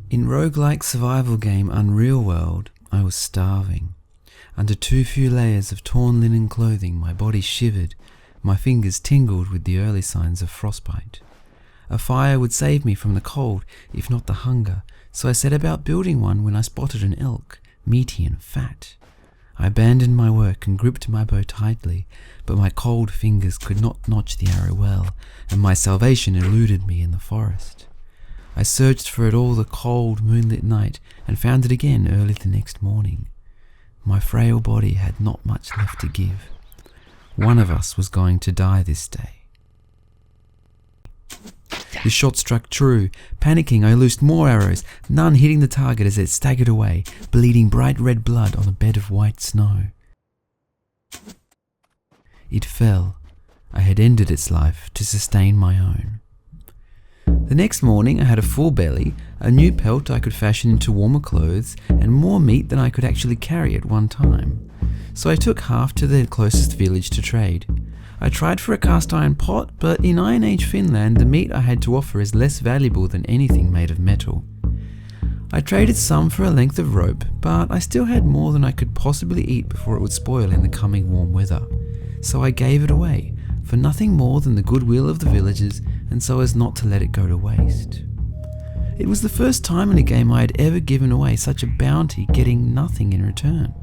In roguelike survival game Unreal World, I was starving. Under too few layers of torn linen clothing, my body shivered, my fingers tingled with the early signs of frostbite. A fire would save me from the cold, if not the hunger, so I set about building one when I spotted an elk, meaty and fat. I abandoned my work and gripped my bow tightly, but my cold fingers could not notch the arrow well, and my salvation eluded me in the forest. I searched for it all the cold, moonlit night and found it again early the next morning. My frail body had not much left to give. One of us was going to die this day. The shot struck true. Panicking, I loosed more arrows, none hitting the target as it staggered away, bleeding bright red blood on a bed of white snow. It fell. I had ended its life to sustain my own. The next morning I had a full belly, a new pelt I could fashion into warmer clothes, and more meat than I could actually carry at one time. So I took half to the closest village to trade. I tried for a cast iron pot, but in Iron Age Finland the meat I had to offer is less valuable than anything made of metal. I traded some for a length of rope, but I still had more than I could possibly eat before it would spoil in the coming warm weather. So I gave it away, for nothing more than the goodwill of the villagers, and so as not to let it go to waste. It was the first time in a game I had ever given away such a bounty, getting nothing in return.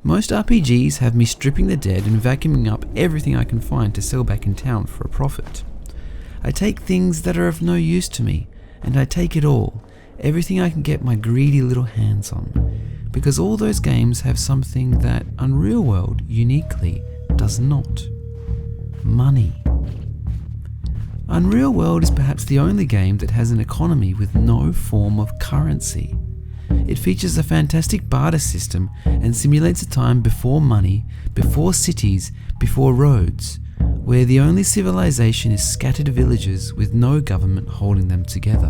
Most RPGs have me stripping the dead and vacuuming up everything I can find to sell back in town for a profit. I take things that are of no use to me, and I take it all, everything I can get my greedy little hands on, because all those games have something that Unreal World uniquely does not. Money. Unreal World is perhaps the only game that has an economy with no form of currency. It features a fantastic barter system and simulates a time before money, before cities, before roads, where the only civilization is scattered villages with no government holding them together.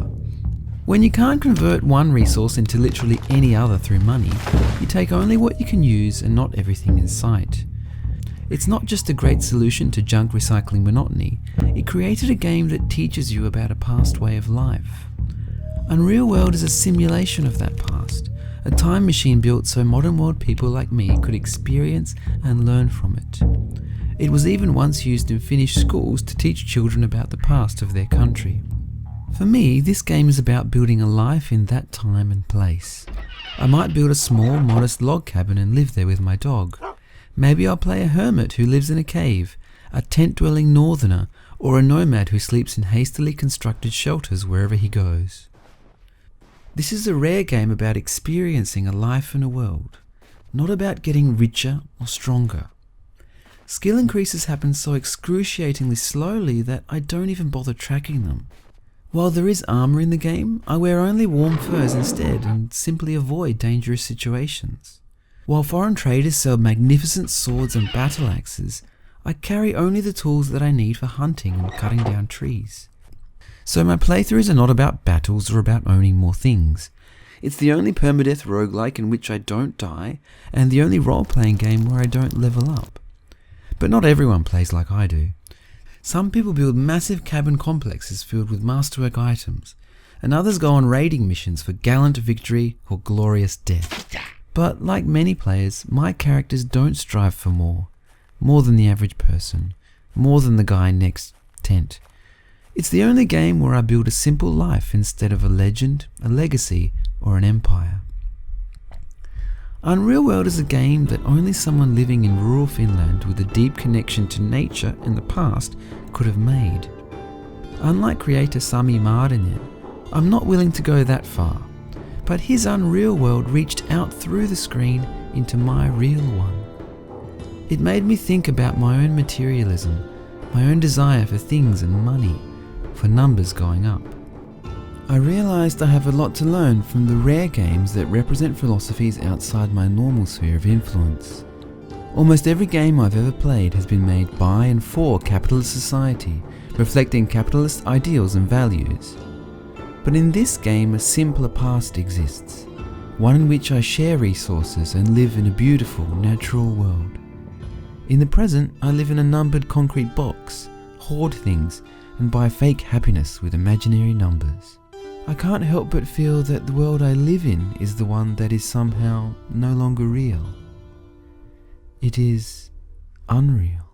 When you can't convert one resource into literally any other through money, you take only what you can use and not everything in sight. It's not just a great solution to junk recycling monotony, it created a game that teaches you about a past way of life. Unreal World is a simulation of that past, a time machine built so modern world people like me could experience and learn from it. It was even once used in Finnish schools to teach children about the past of their country. For me, this game is about building a life in that time and place. I might build a small, modest log cabin and live there with my dog. Maybe I'll play a hermit who lives in a cave, a tent-dwelling northerner, or a nomad who sleeps in hastily constructed shelters wherever he goes. This is a rare game about experiencing a life in a world, not about getting richer or stronger. Skill increases happen so excruciatingly slowly that I don't even bother tracking them. While there is armor in the game, I wear only warm furs instead and simply avoid dangerous situations. While foreign traders sell magnificent swords and battle axes, I carry only the tools that I need for hunting and cutting down trees. So my playthroughs are not about battles or about owning more things. It's the only permadeath roguelike in which I don't die, and the only role-playing game where I don't level up. But not everyone plays like I do. Some people build massive cabin complexes filled with masterwork items, and others go on raiding missions for gallant victory or glorious death. But like many players, my characters don't strive for more than the average person, more than the guy next tent. It's the only game where I build a simple life instead of a legend, a legacy, or an empire. Unreal World is a game that only someone living in rural Finland with a deep connection to nature and the past could have made. Unlike creator Sami Martinen, I'm not willing to go that far, but his Unreal World reached out through the screen into my real one. It made me think about my own materialism, my own desire for things and money, for numbers going up. I realized I have a lot to learn from the rare games that represent philosophies outside my normal sphere of influence. Almost every game I've ever played has been made by and for capitalist society, reflecting capitalist ideals and values. But in this game, a simpler past exists, one in which I share resources and live in a beautiful, natural world. In the present, I live in a numbered concrete box, hoard things, and buy fake happiness with imaginary numbers. I can't help but feel that the world I live in is the one that is somehow no longer real. It is unreal.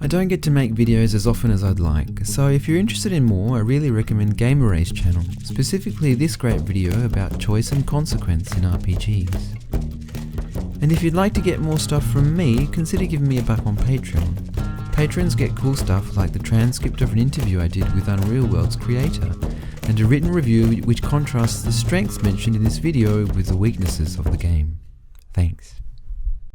I don't get to make videos as often as I'd like, so if you're interested in more, I really recommend Gamer Ray's channel, specifically this great video about choice and consequence in RPGs. And if you'd like to get more stuff from me, consider giving me a buck on Patreon. Patrons get cool stuff like the transcript of an interview I did with Unreal World's creator, and a written review which contrasts the strengths mentioned in this video with the weaknesses of the game. Thanks.